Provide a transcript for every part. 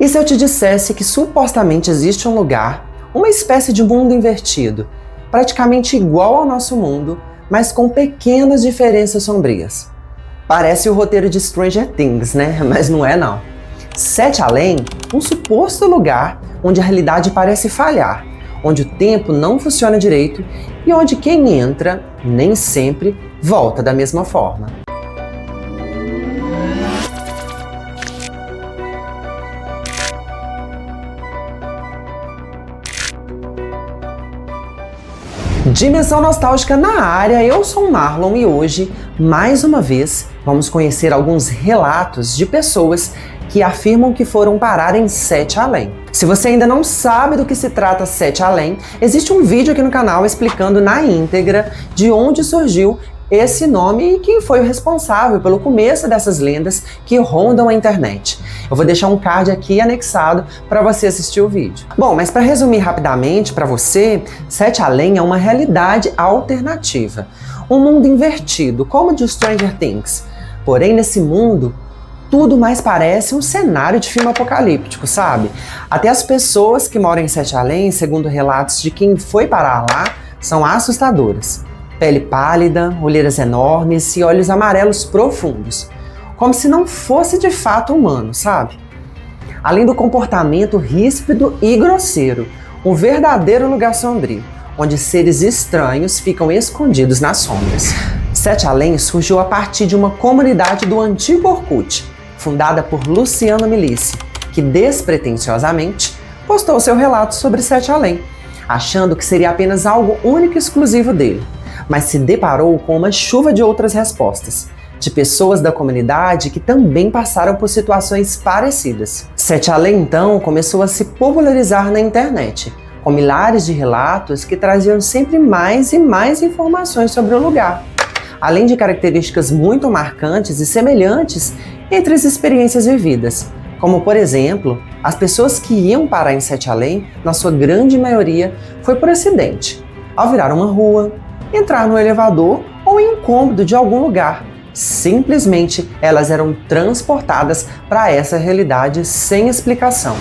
E se eu te dissesse que supostamente existe um lugar, uma espécie de mundo invertido, praticamente igual ao nosso mundo, mas com pequenas diferenças sombrias? Parece o roteiro de Stranger Things, né? Mas não é não. Sete Além, um suposto lugar onde a realidade parece falhar, onde o tempo não funciona direito e onde quem entra nem sempre volta da mesma forma. Dimensão Nostálgica na área, eu sou o Marlon e hoje, mais uma vez, vamos conhecer alguns relatos de pessoas que afirmam que foram parar em Sete Além. Se você ainda não sabe do que se trata Sete Além, existe um vídeo aqui no canal explicando na íntegra de onde surgiu esse nome e quem foi o responsável pelo começo dessas lendas que rondam a internet. Eu vou deixar um card aqui anexado para você assistir o vídeo. Bom, mas para resumir rapidamente para você, Sete Além é uma realidade alternativa, um mundo invertido, como o de Stranger Things. Porém, nesse mundo, tudo mais parece um cenário de filme apocalíptico, sabe? Até as pessoas que moram em Sete Além, segundo relatos de quem foi parar lá, são assustadoras. Pele pálida, olheiras enormes e olhos amarelos profundos, como se não fosse de fato humano, sabe? Além do comportamento ríspido e grosseiro, um verdadeiro lugar sombrio, onde seres estranhos ficam escondidos nas sombras. Sete Além surgiu a partir de uma comunidade do antigo Orkut, fundada por Luciano Milici, que despretensiosamente postou seu relato sobre Sete Além, achando que seria apenas algo único e exclusivo dele, mas se deparou com uma chuva de outras respostas, de pessoas da comunidade que também passaram por situações parecidas. Sete Além, então, começou a se popularizar na internet, com milhares de relatos que traziam sempre mais e mais informações sobre o lugar, além de características muito marcantes e semelhantes entre as experiências vividas, como, por exemplo, as pessoas que iam parar em Sete Além, na sua grande maioria, foi por acidente, ao virar uma rua, entrar no elevador ou em um cômodo de algum lugar. Simplesmente elas eram transportadas para essa realidade sem explicação.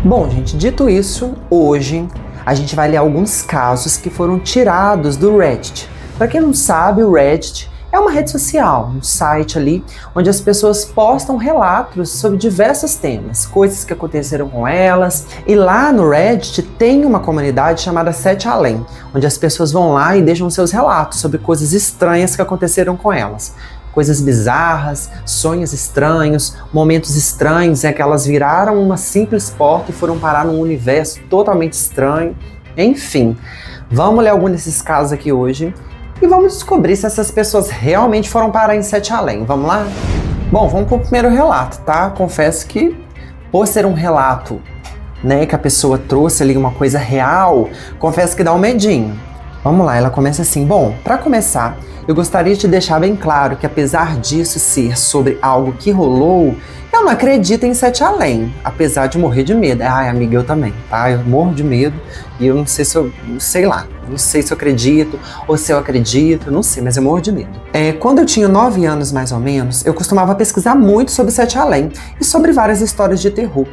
Bom, gente, dito isso, hoje a gente vai ler alguns casos que foram tirados do Reddit. Para quem não sabe, o Reddit é uma rede social, um site ali onde as pessoas postam relatos sobre diversos temas, coisas que aconteceram com elas. E lá no Reddit tem uma comunidade chamada Sete Além, onde as pessoas vão lá e deixam seus relatos sobre coisas estranhas que aconteceram com elas. Coisas bizarras, sonhos estranhos, momentos estranhos em que elas viraram uma simples porta e foram parar num universo totalmente estranho. Enfim, vamos ler algum desses casos aqui hoje. E vamos descobrir se essas pessoas realmente foram parar em Sete Além. Vamos lá? Bom, vamos pro primeiro relato, tá? Confesso que, por ser um relato, né, que a pessoa trouxe ali uma coisa real, confesso que dá um medinho. Vamos lá, ela começa assim. Bom, para começar, eu gostaria de deixar bem claro que apesar disso ser sobre algo que rolou, eu não acredito em Sete Além, apesar de morrer de medo. Ai, amiga, eu também, tá? Eu morro de medo e eu não sei se eu, sei lá, não sei se eu acredito ou se eu acredito, não sei, mas eu morro de medo. Quando eu tinha 9 anos, mais ou menos, eu costumava pesquisar muito sobre Sete Além e sobre várias histórias de terror.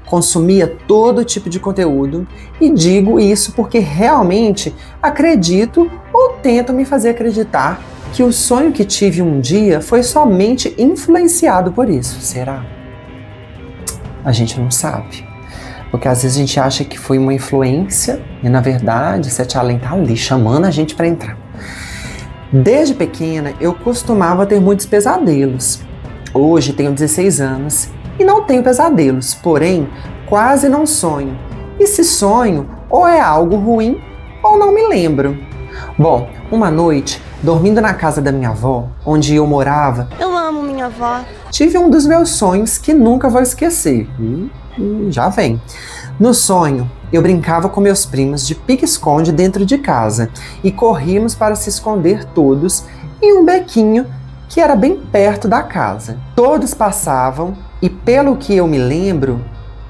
Consumia todo tipo de conteúdo e digo isso porque realmente acredito ou tento me fazer acreditar que o sonho que tive um dia foi somente influenciado por isso. Será? A gente não sabe. Porque às vezes a gente acha que foi uma influência e na verdade Sete Além tá ali chamando a gente para entrar. Desde pequena eu costumava ter muitos pesadelos. Hoje tenho 16 anos e não tenho pesadelos, porém quase não sonho. E se sonho, ou é algo ruim ou não me lembro. Bom, uma noite, dormindo na casa da minha avó, onde eu morava, eu amo minha avó, tive um dos meus sonhos que nunca vou esquecer. Já vem. No sonho, eu brincava com meus primos de pique-esconde dentro de casa e corríamos para se esconder todos em um bequinho que era bem perto da casa. Todos passavam e, pelo que eu me lembro,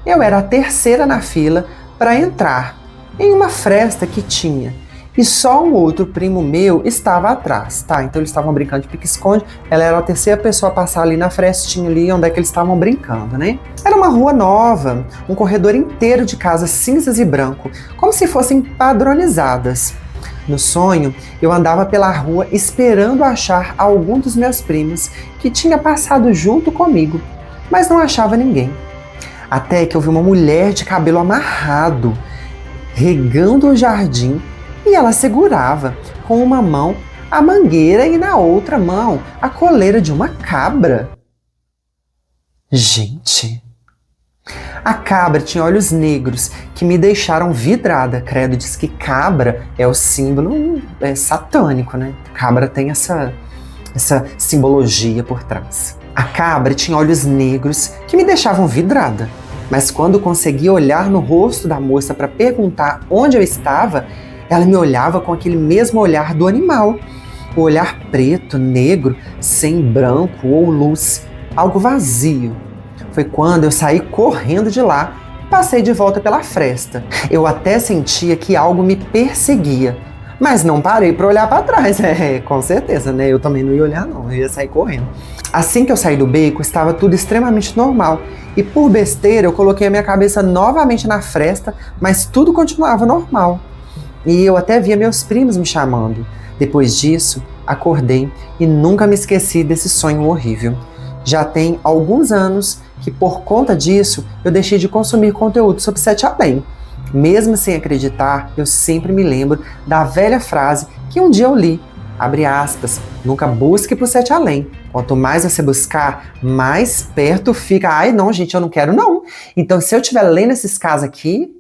eu era a terceira na fila para entrar em uma fresta que tinha. E só um outro primo meu estava atrás, tá? Então eles estavam brincando de pique-esconde. Ela era a terceira pessoa a passar ali na frestinha ali onde é que eles estavam brincando, né? Era uma rua nova, um corredor inteiro de casas cinzas e branco, como se fossem padronizadas. No sonho, eu andava pela rua esperando achar algum dos meus primos que tinha passado junto comigo, mas não achava ninguém. Até que eu vi uma mulher de cabelo amarrado, regando o jardim, e ela segurava com uma mão a mangueira e na outra mão a coleira de uma cabra. Gente! A cabra tinha olhos negros que me deixaram vidrada. Credo, diz que cabra é o símbolo satânico, né? Cabra tem essa simbologia por trás. A cabra tinha olhos negros que me deixavam vidrada. Mas quando consegui olhar no rosto da moça para perguntar onde eu estava, ela me olhava com aquele mesmo olhar do animal. O olhar preto, negro, sem branco ou luz. Algo vazio. Foi quando eu saí correndo de lá e passei de volta pela fresta. Eu até sentia que algo me perseguia, mas não parei para olhar para trás. Com certeza, né? Eu também não ia olhar não, eu ia sair correndo. Assim que eu saí do beco, estava tudo extremamente normal. E por besteira, eu coloquei a minha cabeça novamente na fresta, mas tudo continuava normal. E eu até via meus primos me chamando. Depois disso, acordei e nunca me esqueci desse sonho horrível. Já tem alguns anos que por conta disso eu deixei de consumir conteúdo sobre Sete Além. Mesmo sem acreditar, eu sempre me lembro da velha frase que um dia eu li, abre aspas, nunca busque por Sete Além. Quanto mais você buscar, mais perto fica. Ai não, gente, eu não quero não. Então se eu estiver lendo esses casos aqui,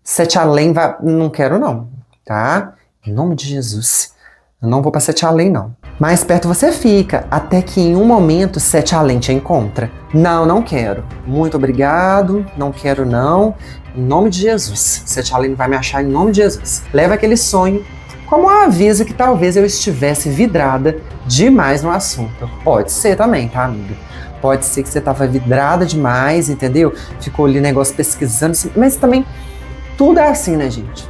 Sete Além vai... Não quero não, tá? Em nome de Jesus. Eu não vou pra Sete Além não. Mais perto você fica, até que em um momento Sete Além te encontra. Não, não quero. Muito obrigado, não quero não. Em nome de Jesus. Sete Além vai me achar em nome de Jesus. Leva aquele sonho como um aviso que talvez eu estivesse vidrada demais no assunto. Pode ser também, tá, amiga? Pode ser que você tava vidrada demais, entendeu? Ficou ali negócio pesquisando, mas também tudo é assim, né, gente?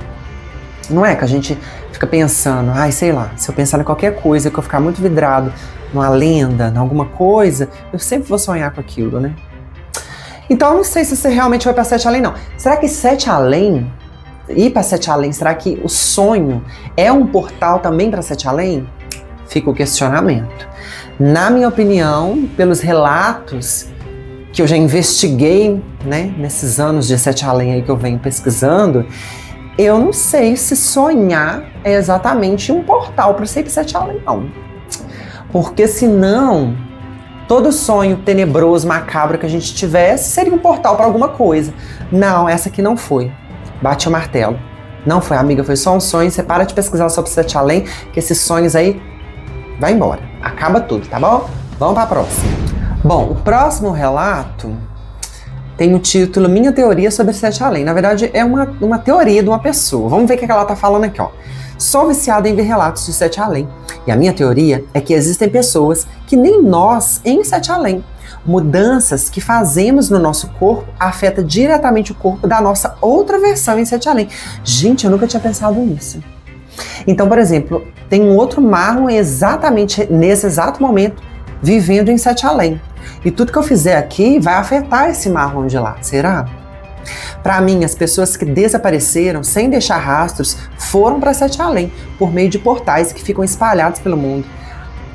Não é que a gente fica pensando, ai, sei lá, se eu pensar em qualquer coisa, que eu ficar muito vidrado numa lenda, em alguma coisa, eu sempre vou sonhar com aquilo, né? Então eu não sei se você realmente vai pra Sete Além, não. Será que Sete Além, ir pra Sete Além, será que o sonho é um portal também pra Sete Além? Fica o questionamento. Na minha opinião, pelos relatos que eu já investiguei, né, nesses anos de Sete Além aí que eu venho pesquisando, eu não sei se sonhar é exatamente um portal para ser Sete Além, não. Porque senão, todo sonho tenebroso, macabro que a gente tivesse seria um portal para alguma coisa. Não, essa aqui não foi. Bate o martelo. Não foi, amiga, foi só um sonho. Você para de pesquisar sobre Sete Além, que esses sonhos aí vai embora. Acaba tudo, tá bom? Vamos para a próxima. Bom, o próximo relato tem o título Minha Teoria sobre Sete Além. Na verdade, é uma teoria de uma pessoa. Vamos ver o que ela tá falando aqui, ó. Sou viciada em ver relatos de Sete Além. E a minha teoria é que existem pessoas que nem nós em Sete Além. Mudanças que fazemos no nosso corpo afetam diretamente o corpo da nossa outra versão em Sete Além. Gente, eu nunca tinha pensado nisso. Então, por exemplo, tem um outro Marlon exatamente nesse exato momento vivendo em Sete Além. E tudo que eu fizer aqui vai afetar esse Marlon de lá, será? Para mim, as pessoas que desapareceram sem deixar rastros foram para Sete Além, por meio de portais que ficam espalhados pelo mundo.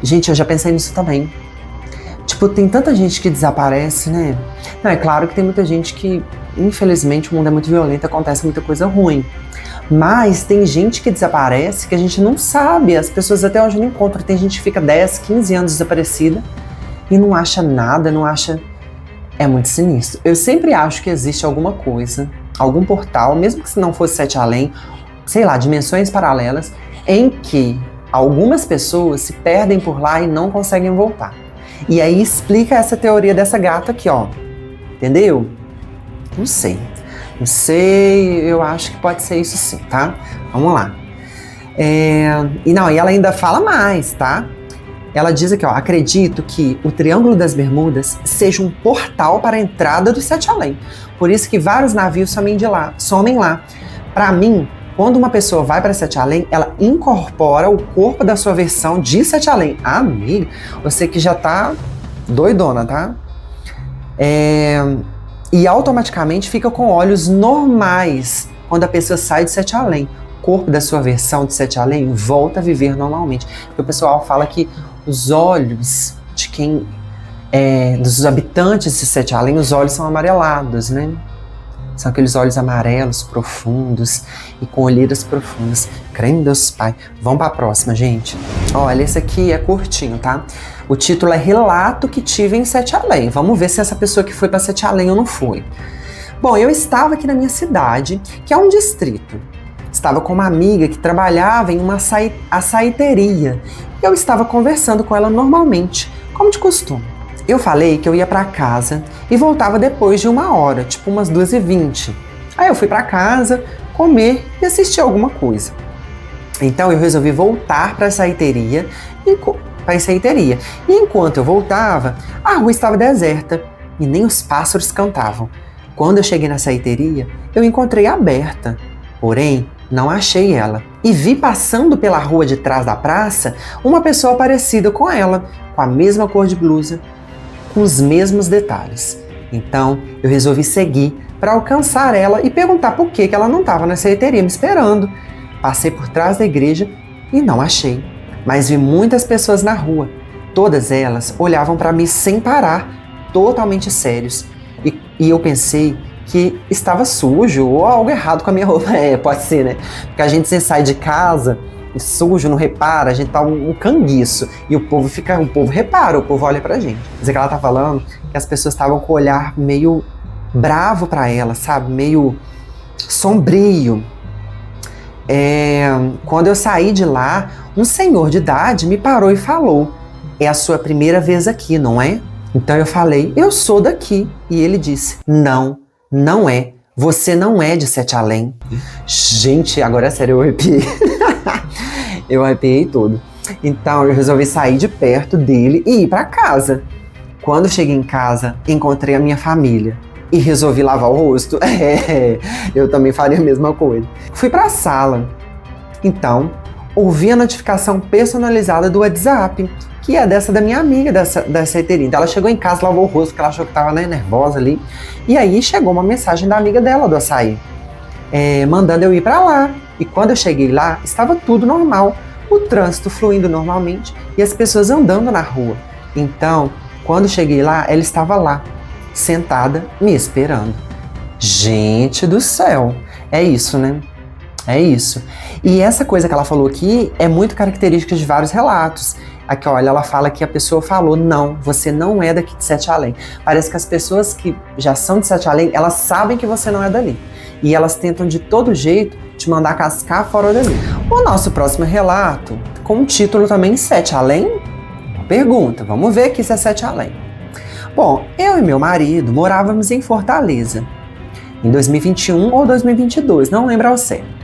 Gente, eu já pensei nisso também. Tipo, tem tanta gente que desaparece, né? Não, é claro que tem muita gente que, infelizmente, o mundo é muito violento, acontece muita coisa ruim. Mas tem gente que desaparece que a gente não sabe, as pessoas até hoje não encontram. Tem gente que fica 10, 15 anos desaparecida e não acha nada, não acha... É muito sinistro. Eu sempre acho que existe alguma coisa, algum portal, mesmo que se não fosse Sete Além, sei lá, dimensões paralelas, em que algumas pessoas se perdem por lá e não conseguem voltar. E aí explica essa teoria dessa gata aqui, ó. Entendeu? Não sei. Não sei, eu acho que pode ser isso sim, tá? Vamos lá. E ela ainda fala mais, tá? Ela diz aqui, ó, acredito que o Triângulo das Bermudas seja um portal para a entrada do Sete Além. Por isso que vários navios somem lá. Para mim, Quando uma pessoa vai para Sete Além, ela incorpora o corpo da sua versão de Sete Além. Amiga, você que já tá doidona, tá? E automaticamente fica com olhos normais quando a pessoa sai de Sete Além. O corpo da sua versão de Sete Além volta a viver normalmente. Porque o pessoal fala que os olhos de quem dos habitantes de Sete Além, os olhos são amarelados, né? São aqueles olhos amarelos, profundos e com olheiras profundas. Creme Deus Pai. Vamos para a próxima, gente. Olha, esse aqui é curtinho, tá? O título é Relato que tive em Sete Além. Vamos ver se essa pessoa que foi para Sete Além ou não foi. Bom, eu estava aqui na minha cidade, que é um distrito. Estava com uma amiga que trabalhava em uma açaiteria. Eu estava conversando com ela normalmente, como de costume. Eu falei que eu ia para casa e voltava depois de 1 hora, tipo umas 2h20. Aí eu fui para casa, comer e assistir alguma coisa. Então eu resolvi voltar para a açaiteria. E enquanto eu voltava, a rua estava deserta e nem os pássaros cantavam. Quando eu cheguei na açaiteria, eu encontrei aberta, porém não achei ela. E vi passando pela rua de trás da praça uma pessoa parecida com ela, com a mesma cor de blusa, com os mesmos detalhes. Então eu resolvi seguir para alcançar ela e perguntar por que ela não estava na açaiteria me esperando. Passei por trás da igreja e não achei, mas vi muitas pessoas na rua. Todas elas olhavam para mim sem parar, totalmente sérios. E eu pensei que estava sujo ou algo errado com a minha roupa. Pode ser, né? Porque a gente sai de casa sujo, não repara, a gente tá um canguiço. E o povo repara, o povo olha pra gente. Quer dizer que ela tá falando que as pessoas estavam com o olhar meio bravo pra ela, sabe? Meio sombrio. Quando eu saí de lá, um senhor de idade me parou e falou: é a sua primeira vez aqui, não é? Então eu falei: eu sou daqui. E ele disse: não, não é. Você não é de Sete Além. Gente, agora é sério, eu arrepiei. Eu arrepiei todo. Então eu resolvi sair de perto dele e ir para casa. Quando cheguei em casa, encontrei a minha família e resolvi lavar o rosto. Eu também faria a mesma coisa. Fui para a sala. Então, ouvi a notificação personalizada do WhatsApp, que é dessa da minha amiga da açaiteria. Então ela chegou em casa, lavou o rosto, porque ela achou que estava nervosa ali. E aí chegou uma mensagem da amiga dela do açaí, mandando eu ir para lá. E quando eu cheguei lá, estava tudo normal, o trânsito fluindo normalmente e as pessoas andando na rua. Então, quando cheguei lá, ela estava lá, sentada, me esperando. Gente do céu, é isso, né? É isso. E essa coisa que ela falou aqui é muito característica de vários relatos. Aqui, olha, ela fala que a pessoa falou: não, você não é daqui de Sete Além. Parece que as pessoas que já são de Sete Além, elas sabem que você não é dali. E elas tentam de todo jeito te mandar cascar fora dali. O nosso próximo relato, com o título também Sete Além? Pergunta, vamos ver aqui se é Sete Além. Bom, eu e meu marido morávamos em Fortaleza, em 2021 ou 2022, não lembro ao certo.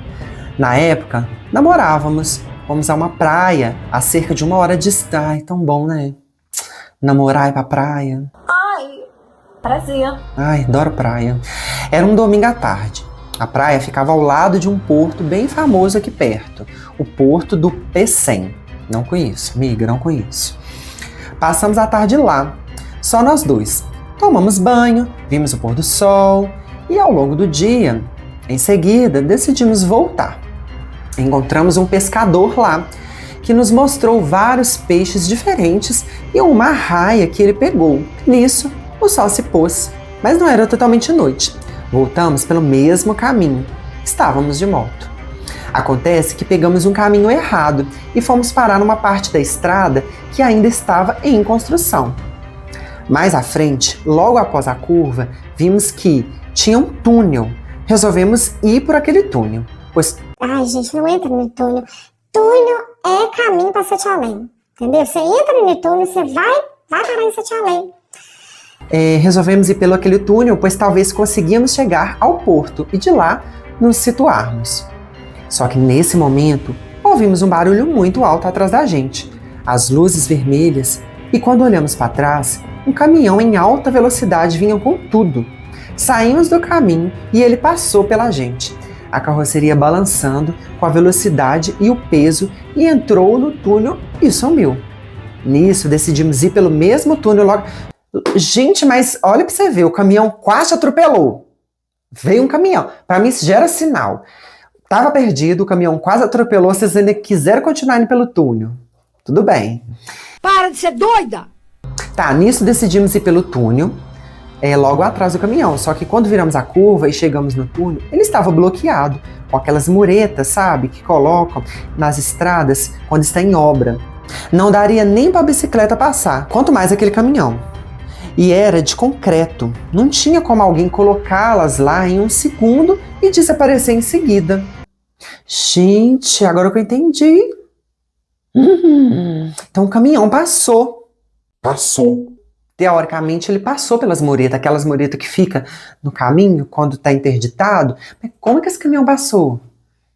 Na época, namorávamos, fomos a uma praia a cerca de 1 hora de distância. Ai, tão bom, né? Namorar e ir pra praia. Ai, prazer. Ai, adoro praia. Era um domingo à tarde. A praia ficava ao lado de um porto bem famoso aqui perto, o Porto do Pecém. Não conheço, amiga, não conheço. Passamos a tarde lá, só nós dois. Tomamos banho, vimos o pôr do sol e ao longo do dia, em seguida, decidimos voltar. Encontramos um pescador lá, que nos mostrou vários peixes diferentes e uma arraia que ele pegou. Nisso, o sol se pôs, mas não era totalmente noite. Voltamos pelo mesmo caminho. Estávamos de moto. Acontece que pegamos um caminho errado e fomos parar numa parte da estrada que ainda estava em construção. Mais à frente, logo após a curva, vimos que tinha um túnel. Resolvemos ir por aquele túnel, pois... Ai, gente, não entra no túnel. Túnel é caminho para Sete Além, entendeu? Você entra no túnel, você vai parar em Sete Além. Resolvemos ir pelo aquele túnel, pois talvez conseguíamos chegar ao porto e de lá nos situarmos. Só que nesse momento, ouvimos um barulho muito alto atrás da gente, as luzes vermelhas, e quando olhamos para trás, um caminhão em alta velocidade vinha com tudo. Saímos do caminho e ele passou pela gente. a carroceria balançando com a velocidade e o peso e entrou no túnel e sumiu. Nisso, decidimos ir pelo mesmo túnel logo. Gente, mas olha pra você ver, o caminhão quase atropelou. Veio um caminhão. Pra mim isso já era sinal. Tava perdido, o caminhão quase atropelou, vocês ainda quiseram continuar indo pelo túnel. Tudo bem. Para de ser doida! Tá, nisso decidimos ir pelo túnel, logo atrás do caminhão. Só que quando viramos a curva e chegamos no túnel, ele estava bloqueado, com aquelas muretas, sabe, que colocam nas estradas quando está em obra. Não daria nem para a bicicleta passar, quanto mais aquele caminhão. E era de concreto, não tinha como alguém colocá-las lá em um segundo e desaparecer em seguida. Gente, agora que eu entendi. Então o caminhão passou. Teoricamente ele passou pelas muretas, aquelas muretas que fica no caminho quando está interditado. Mas como é que esse caminhão passou?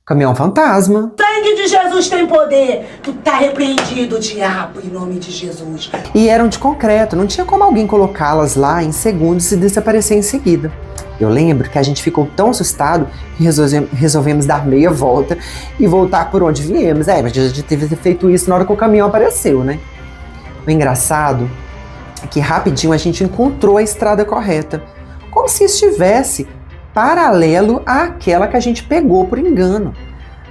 Caminhão fantasma. O sangue de Jesus tem poder. Tu tá repreendido, diabo, em nome de Jesus. E eram de concreto, não tinha como alguém colocá-las lá em segundos e desaparecer em seguida. Eu lembro que a gente ficou tão assustado que resolvemos dar meia volta e voltar por onde viemos. Mas a gente teve feito isso na hora que o caminhão apareceu, né? O engraçado é que rapidinho a gente encontrou a estrada correta, como se estivesse paralelo àquela que a gente pegou por engano.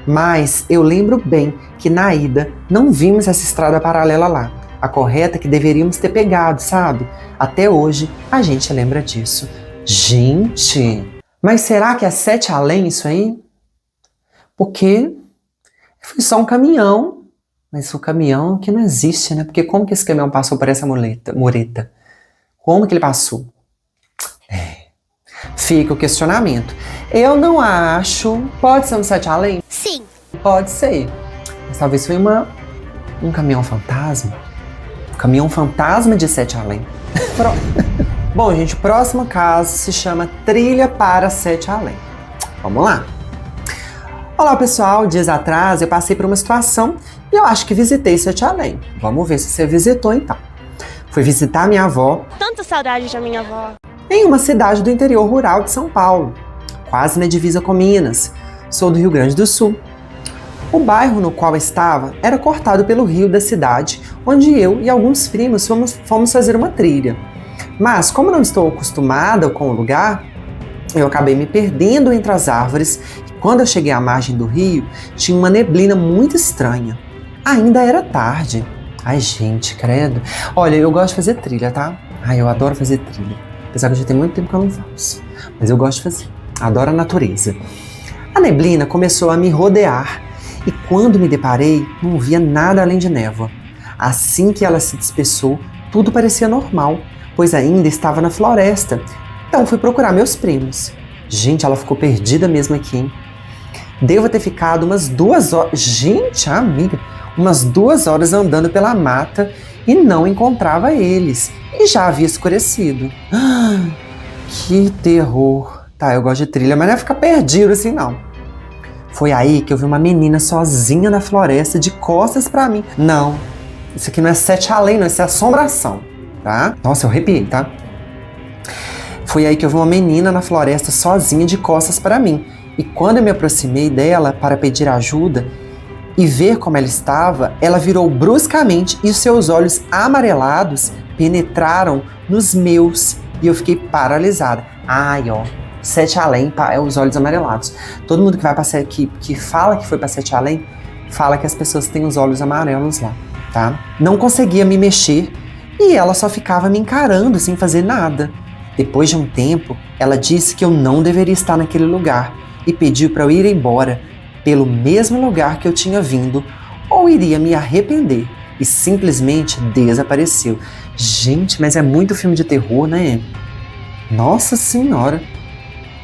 Mas eu lembro bem que na ida não vimos essa estrada paralela lá, a correta que deveríamos ter pegado, sabe? Até hoje a gente lembra disso. Gente, mas será que é 7 além isso aí? Porque foi só um caminhão, mas o caminhão que não existe, né? Porque como que esse caminhão passou por essa mureta? Como que ele passou? Fica o questionamento. Eu não acho. Pode ser um 7 além? Sim. Pode ser. Mas talvez foi um caminhão fantasma. Um caminhão fantasma de 7 além. Bom, gente, o próximo caso se chama Trilha para 7 além. Vamos lá. Olá, pessoal. Dias atrás eu passei por uma situação e eu acho que visitei 7 além. Vamos ver se você visitou então. Fui visitar minha avó. Tanta saudade da minha avó. Em uma cidade do interior rural de São Paulo, quase na divisa com Minas. Sou do Rio Grande do Sul. O bairro no qual estava era cortado pelo rio da cidade, onde eu e alguns primos fomos fazer uma trilha. Mas, como não estou acostumada com o lugar, eu acabei me perdendo entre as árvores e quando eu cheguei à margem do rio, tinha uma neblina muito estranha. Ainda era tarde. Ai, gente, credo. Olha, eu gosto de fazer trilha, tá? Ai, eu adoro fazer trilha. Apesar que já tem muito tempo que eu não faço. Mas eu gosto de fazer. Adoro a natureza. A neblina começou a me rodear e quando me deparei, não via nada além de névoa. Assim que ela se dispersou, tudo parecia normal, pois ainda estava na floresta. Então fui procurar meus primos. Gente, ela ficou perdida mesmo aqui, hein? Devo ter ficado umas 2 horas... Gente, amiga, umas 2 horas andando pela mata e não encontrava eles. E já havia escurecido. Que terror. Tá, eu gosto de trilha, mas não é ficar perdido assim, não. Foi aí que eu vi uma menina sozinha na floresta, de costas pra mim. Não, isso aqui não é 7 além, não, isso é assombração, tá? Nossa, eu arrepiei, tá? Foi aí que eu vi uma menina na floresta sozinha, de costas pra mim. E quando eu me aproximei dela para pedir ajuda e ver como ela estava, ela virou bruscamente e os seus olhos amarelados penetraram nos meus e eu fiquei paralisada. Ai, ó, 7 além, os olhos amarelados. Todo mundo que vai passar aqui, que fala que foi para 7 além, fala que as pessoas têm os olhos amarelos lá, tá? Não conseguia me mexer e ela só ficava me encarando sem fazer nada. Depois de um tempo, ela disse que eu não deveria estar naquele lugar e pediu para eu ir embora pelo mesmo lugar que eu tinha vindo ou iria me arrepender. E simplesmente desapareceu. Gente, mas é muito filme de terror, né? Nossa Senhora.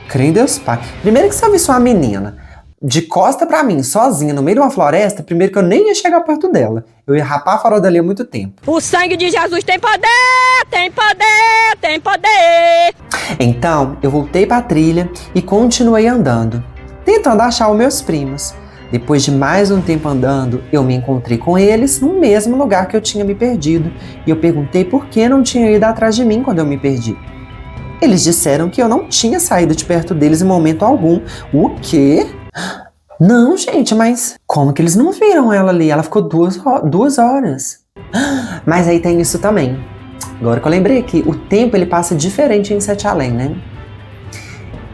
Crê em Deus Pai. Primeiro que se eu visse uma menina de costa pra mim, sozinha, no meio de uma floresta, primeiro que eu nem ia chegar perto dela. Eu ia rapar fora dali há muito tempo. O sangue de Jesus tem poder, tem poder, tem poder. Então, eu voltei pra trilha e continuei andando, tentando achar os meus primos. Depois de mais um tempo andando, eu me encontrei com eles no mesmo lugar que eu tinha me perdido e eu perguntei por que não tinham ido atrás de mim quando eu me perdi. Eles disseram que eu não tinha saído de perto deles em momento algum. O quê? Não, gente, mas como que eles não viram ela ali? Ela ficou 2 horas. Mas aí tem isso também. Agora que eu lembrei que o tempo ele passa diferente em Sete Além, né?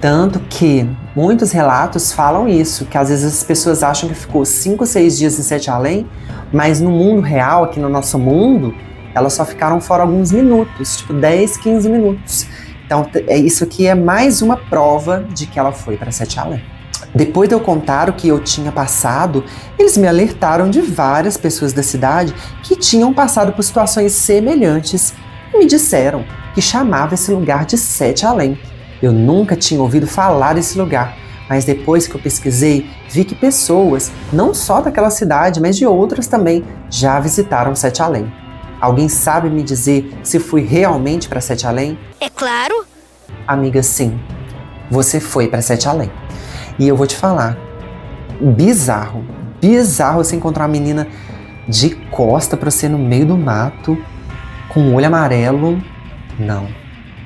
Tanto que muitos relatos falam isso, que às vezes as pessoas acham que ficou 5, 6 dias em Sete Além, mas no mundo real, aqui no nosso mundo, elas só ficaram fora alguns minutos, tipo 10, 15 minutos. Então isso aqui é mais uma prova de que ela foi para Sete Além. Depois de eu contar o que eu tinha passado, eles me alertaram de várias pessoas da cidade que tinham passado por situações semelhantes e me disseram que chamava esse lugar de Sete Além. Eu nunca tinha ouvido falar desse lugar, mas depois que eu pesquisei, vi que pessoas, não só daquela cidade, mas de outras também, já visitaram Sete Além. Alguém sabe me dizer se fui realmente para Sete Além? É claro. Amiga, sim. Você foi para Sete Além. E eu vou te falar, bizarro você encontrar uma menina de costa pra você no meio do mato, com um olho amarelo, não.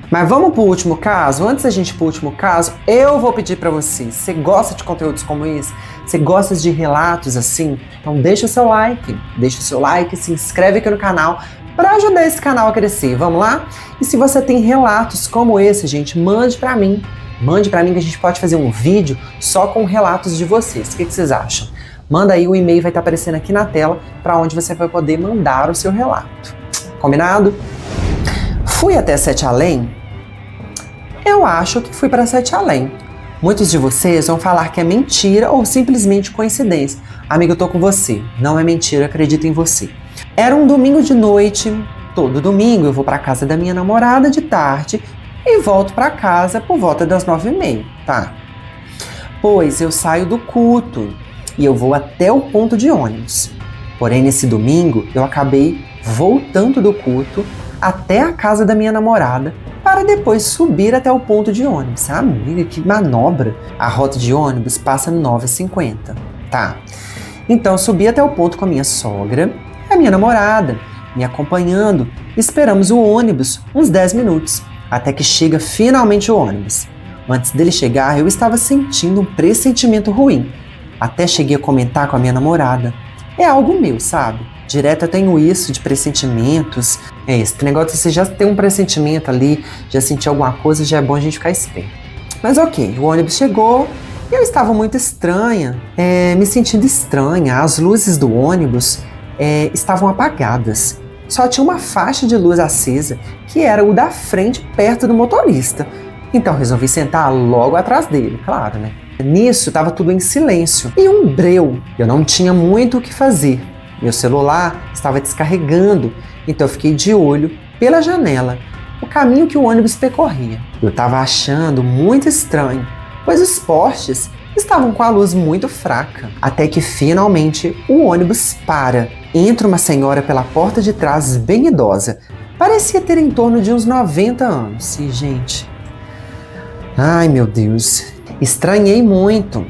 Mas vamos pro último caso? Antes da gente ir pro último caso, eu vou pedir pra você gosta de conteúdos como esse? Você gosta de relatos assim? Então deixa o seu like, se inscreve aqui no canal para ajudar esse canal a crescer, vamos lá? E se você tem relatos como esse, gente, mande pra mim que a gente pode fazer um vídeo só com relatos de vocês. O que vocês acham? Manda aí, o e-mail vai estar aparecendo aqui na tela para onde você vai poder mandar o seu relato. Combinado? Fui até Sete Além? Eu acho que fui para Sete Além. Muitos de vocês vão falar que é mentira ou simplesmente coincidência. Amiga, eu tô com você. Não é mentira, acredito em você. Era um domingo de noite. Todo domingo eu vou para casa da minha namorada de tarde e volto para casa por volta das 9h30, tá? Pois eu saio do culto e eu vou até o ponto de ônibus. Porém, nesse domingo, eu acabei voltando do culto até a casa da minha namorada para depois subir até o ponto de ônibus. Amiga, que manobra! A rota de ônibus passa no 9h50, tá? Então, subi até o ponto com a minha sogra, a minha namorada, me acompanhando. Esperamos o ônibus uns 10 minutos. Até que chega finalmente o ônibus. Antes dele chegar, eu estava sentindo um pressentimento ruim. Até cheguei a comentar com a minha namorada. É algo meu, sabe? Direto eu tenho isso de pressentimentos. Esse negócio de você já ter um pressentimento ali, já sentir alguma coisa, já é bom a gente ficar esperto. Mas ok, o ônibus chegou e eu estava muito estranha, me sentindo estranha. As luzes do ônibus estavam apagadas. Só tinha uma faixa de luz acesa, que era o da frente, perto do motorista. Então resolvi sentar logo atrás dele, claro, né? Nisso estava tudo em silêncio e um breu. Eu não tinha muito o que fazer. Meu celular estava descarregando, então eu fiquei de olho pela janela, o caminho que o ônibus percorria. Eu estava achando muito estranho, pois os postes estavam com a luz muito fraca. Até que finalmente o ônibus para. Entra uma senhora pela porta de trás, bem idosa. Parecia ter em torno de uns 90 anos. E, gente... Ai, meu Deus. Estranhei muito.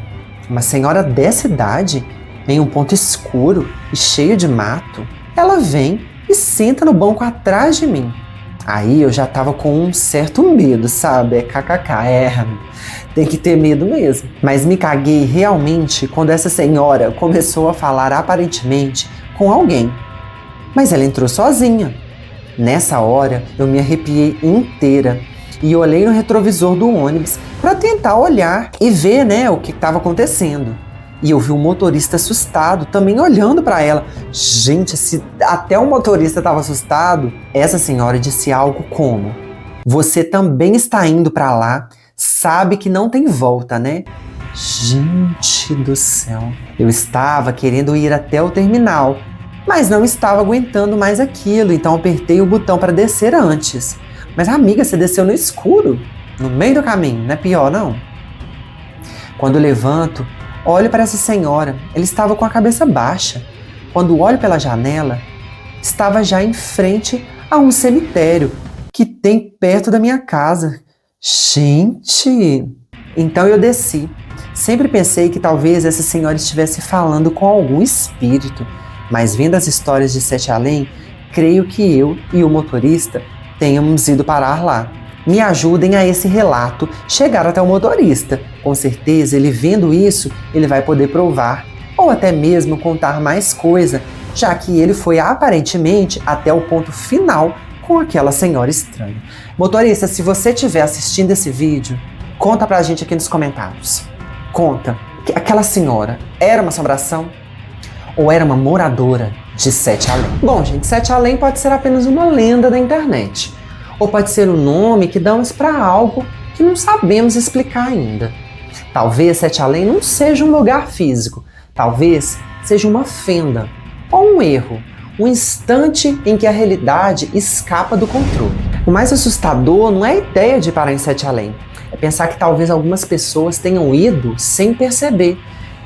Uma senhora dessa idade, em um ponto escuro e cheio de mato. Ela vem e senta no banco atrás de mim. Aí eu já tava com um certo medo, sabe? Tem que ter medo mesmo. Mas me caguei realmente quando essa senhora começou a falar aparentemente com alguém. Mas ela entrou sozinha. Nessa hora eu me arrepiei inteira e olhei no retrovisor do ônibus para tentar olhar e ver, o que estava acontecendo. E eu vi um motorista assustado também olhando para ela. Gente, se até o motorista estava assustado, essa senhora disse algo como: "Você também está indo para lá, sabe que não tem volta, né?" Gente do céu. Eu estava querendo ir até o terminal, mas não estava aguentando mais aquilo, então apertei o botão para descer antes. Mas amiga, você desceu no escuro, no meio do caminho, não é pior não? Quando levanto, olho para essa senhora, ela estava com a cabeça baixa. Quando olho pela janela, estava já em frente a um cemitério que tem perto da minha casa. Gente! Então eu desci. Sempre pensei que talvez essa senhora estivesse falando com algum espírito, mas vendo as histórias de Sete Além, creio que eu e o motorista tenhamos ido parar lá. Me ajudem a esse relato chegar até o motorista. Com certeza, ele vendo isso, ele vai poder provar ou até mesmo contar mais coisa, já que ele foi aparentemente até o ponto final com aquela senhora estranha. Motorista, se você estiver assistindo esse vídeo, conta pra gente aqui nos comentários. Conta, que aquela senhora era uma assombração ou era uma moradora de Sete Além? Bom, gente, Sete Além pode ser apenas uma lenda da internet, ou pode ser o nome que damos para algo que não sabemos explicar ainda. Talvez Sete Além não seja um lugar físico, talvez seja uma fenda ou um erro, um instante em que a realidade escapa do controle. O mais assustador não é a ideia de parar em Sete Além, é pensar que talvez algumas pessoas tenham ido sem perceber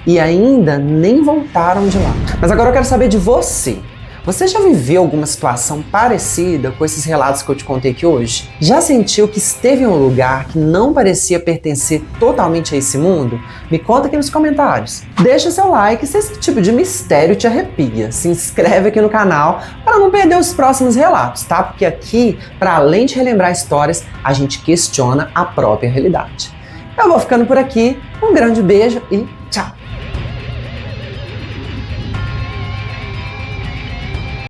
e ainda nem voltaram de lá. Mas agora eu quero saber de você. Você já viveu alguma situação parecida com esses relatos que eu te contei aqui hoje? Já sentiu que esteve em um lugar que não parecia pertencer totalmente a esse mundo? Me conta aqui nos comentários. Deixa seu like se esse tipo de mistério te arrepia. Se inscreve aqui no canal para não perder os próximos relatos, tá? Porque aqui, para além de relembrar histórias, a gente questiona a própria realidade. Eu vou ficando por aqui. Um grande beijo e tchau!